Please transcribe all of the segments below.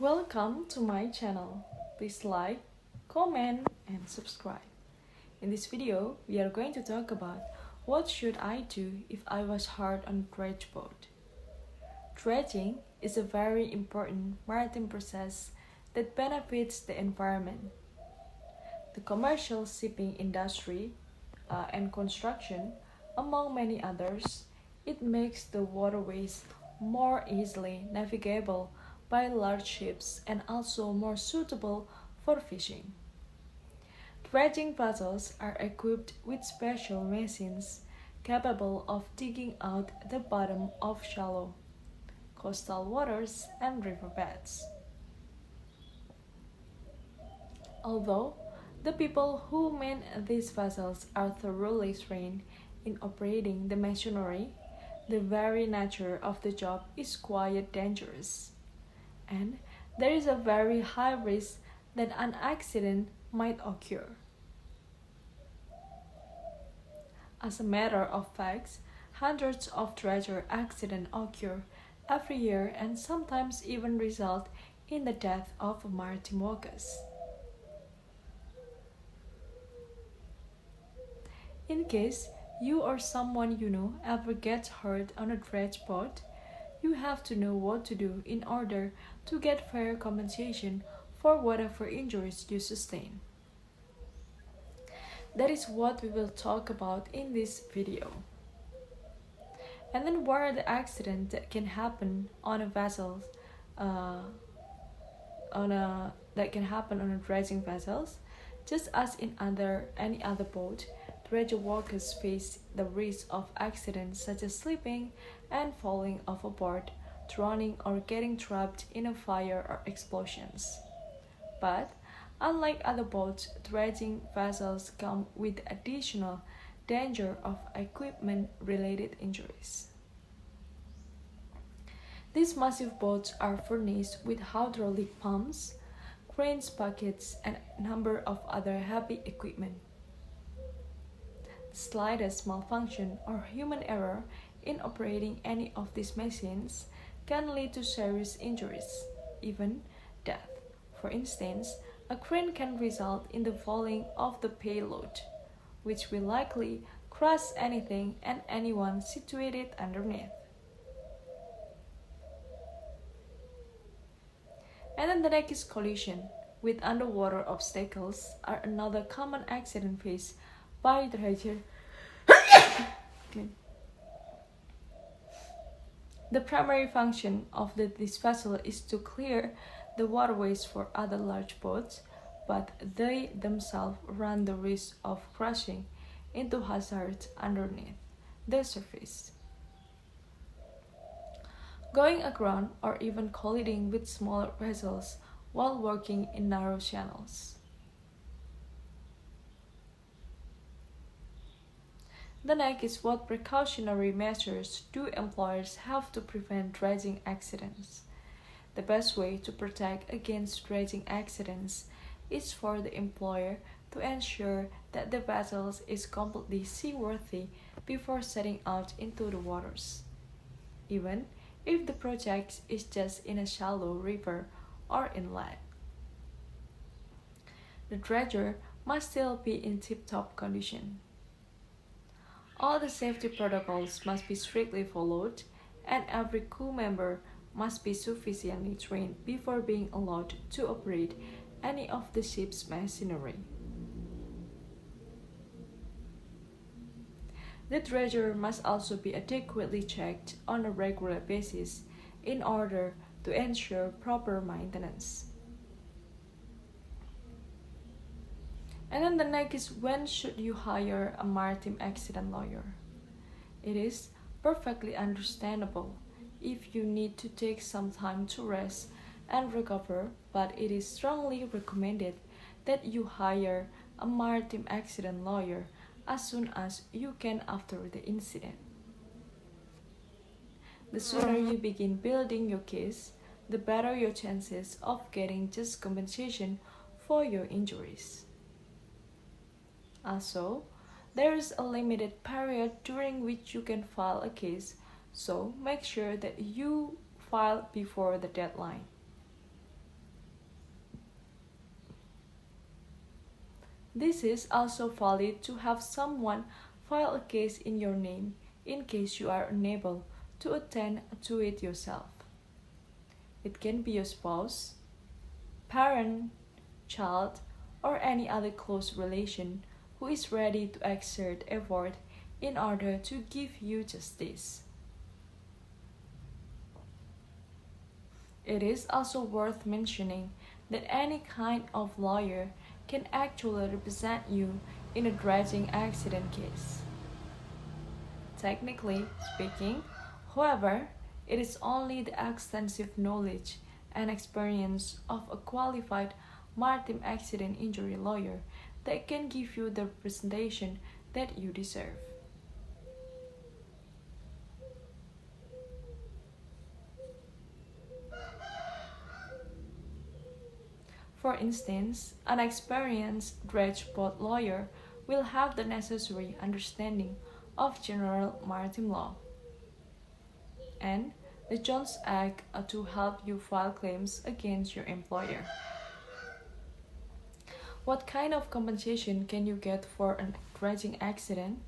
Welcome to my channel. Please like, comment, and subscribe. In this video, we are going to talk about what should I do if I was hired on a dredge boat. Dredging is a very important maritime process that benefits the environment. The commercial shipping industry and construction, among many others, it makes the waterways more easily navigable by large ships and also more suitable for fishing. Dredging vessels are equipped with special machines capable of digging out the bottom of shallow coastal waters and riverbeds. Although the people who man these vessels are thoroughly trained in operating the machinery, the very nature of the job is quite dangerous, and there is a very high risk that an accident might occur. As a matter of fact, hundreds of dredger accidents occur every year and sometimes even result in the death of maritime workers. In case you or someone you know ever gets hurt on a dredge boat, you have to know what to do in order to get fair compensation for whatever injuries you sustain. That is what we will talk about in this video. And then what are the accidents that can happen on a vessel, that can happen on a dredging vessels? Just as in any other boat, dredger workers face the risk of accidents such as slipping and falling overboard, drowning, or getting trapped in a fire or explosions. But unlike other boats, dredging vessels come with additional danger of equipment-related injuries. These massive boats are furnished with hydraulic pumps, cranes, buckets, and a number of other heavy equipment. The slightest malfunction or human error in operating any of these machines can lead to serious injuries, even death. For instance, a crane can result in the falling of the payload, which will likely crush anything and anyone situated underneath. And then the next is collision with underwater obstacles are another common accident faced by dredger. The primary function of this vessel is to clear the waterways for other large boats, but they themselves run the risk of crashing into hazards underneath the surface, going aground, or even colliding with smaller vessels while working in narrow channels. The next is what precautionary measures do employers have to prevent dredging accidents. The best way to protect against dredging accidents is for the employer to ensure that the vessel is completely seaworthy before setting out into the waters, even if the project is just in a shallow river or inlet. The dredger must still be in tip-top condition. All the safety protocols must be strictly followed, and every crew member must be sufficiently trained before being allowed to operate any of the ship's machinery. The dredger must also be adequately checked on a regular basis in order to ensure proper maintenance. And then the next is, when should you hire a maritime accident lawyer? It is perfectly understandable if you need to take some time to rest and recover, but it is strongly recommended that you hire a maritime accident lawyer as soon as you can after the incident. The sooner you begin building your case, the better your chances of getting just compensation for your injuries. Also, there is a limited period during which you can file a case, so make sure that you file before the deadline. This is also valid to have someone file a case in your name in case you are unable to attend to it yourself. It can be your spouse, parent, child, or any other close relation who is ready to exert effort in order to give you justice. It is also worth mentioning that any kind of lawyer can actually represent you in a dredging accident case. Technically speaking, however, it is only the extensive knowledge and experience of a qualified maritime accident injury lawyer that can give you the representation that you deserve. For instance, an experienced dredge boat lawyer will have the necessary understanding of general maritime law and the Jones Act to help you file claims against your employer. What kind of compensation can you get for a dredging accident?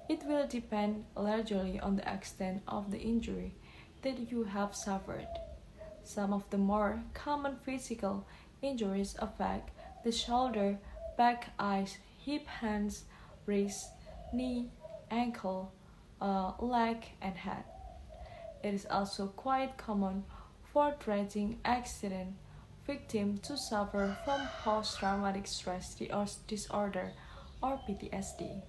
It will depend largely on the extent of the injury that you have suffered. Some of the more common physical injuries affect the shoulder, back, eyes, hip, hands, wrist, knee, ankle, leg, and head. It is also quite common for dredging accident victims to suffer from post-traumatic stress disorder or PTSD.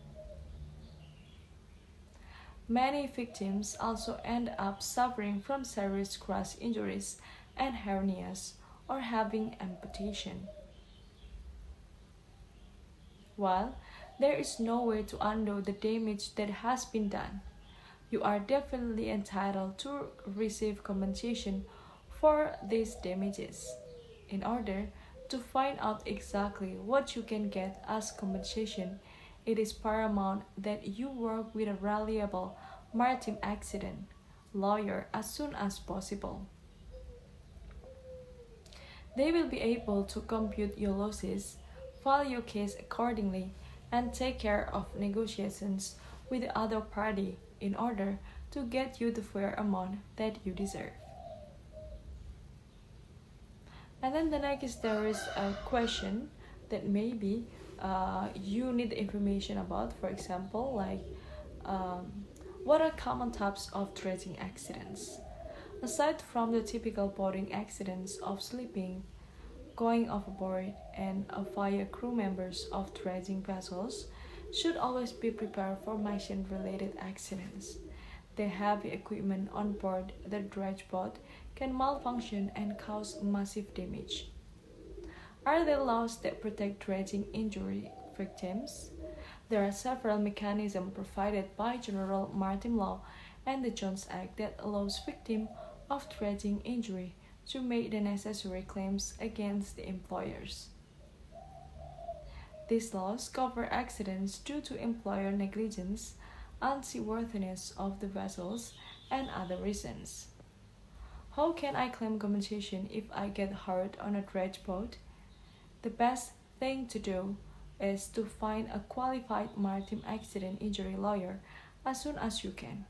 Many victims also end up suffering from serious crush injuries and hernias or having amputation. While there is no way to undo the damage that has been done, you are definitely entitled to receive compensation for these damages. In order to find out exactly what you can get as compensation, it is paramount that you work with a reliable maritime accident lawyer as soon as possible. They will be able to compute your losses, file your case accordingly, and take care of negotiations with the other party in order to get you the fair amount that you deserve. And then the next there is a question that maybe you need information about, for example, like what are common types of dredging accidents? Aside from the typical boating accidents of sleeping, going overboard, and a fire, crew members of dredging vessels should always be prepared for machine-related accidents. The heavy equipment on board the dredge boat can malfunction and cause massive damage. Are there laws that protect dredging injury victims? There are several mechanisms provided by General Maritime Law and the Jones Act that allows victims of dredging injury to make the necessary claims against the employers. These laws cover accidents due to employer negligence, unseaworthiness of the vessels, and other reasons. How can I claim compensation if I get hurt on a dredge boat? The best thing to do is to find a qualified maritime accident injury lawyer as soon as you can.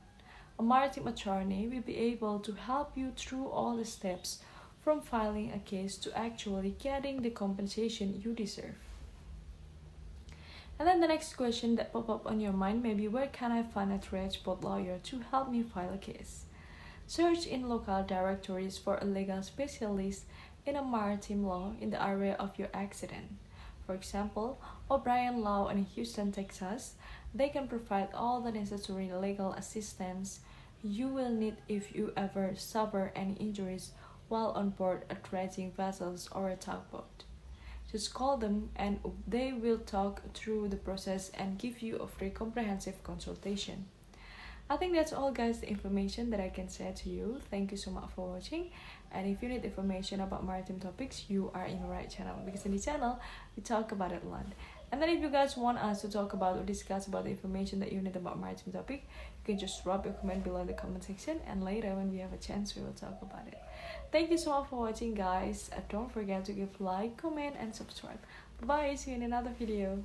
A maritime attorney will be able to help you through all the steps from filing a case to actually getting the compensation you deserve. And then the next question that pop up on your mind may be, where can I find a dredge boat lawyer to help me file a case? Search in local directories for a legal specialist in a maritime law in the area of your accident. For example, O'Brien Law in Houston, Texas. They can provide all the necessary legal assistance you will need if you ever suffer any injuries while on board a dredging vessels or a tugboat. Just call them and they will talk through the process and give you a free comprehensive consultation. I think that's all, guys, the information that I can say to you. Thank you so much for watching, and if you need information about maritime topics, you are in the right channel, because in the channel we talk about it a lot. And then if you guys want us to talk about or discuss about the information that you need about maritime topic, you can just drop your comment below in the comment section, and later when we have a chance we will talk about it. Thank you so much for watching, guys. Don't forget to give like, comment, and subscribe. Bye, see you in another video.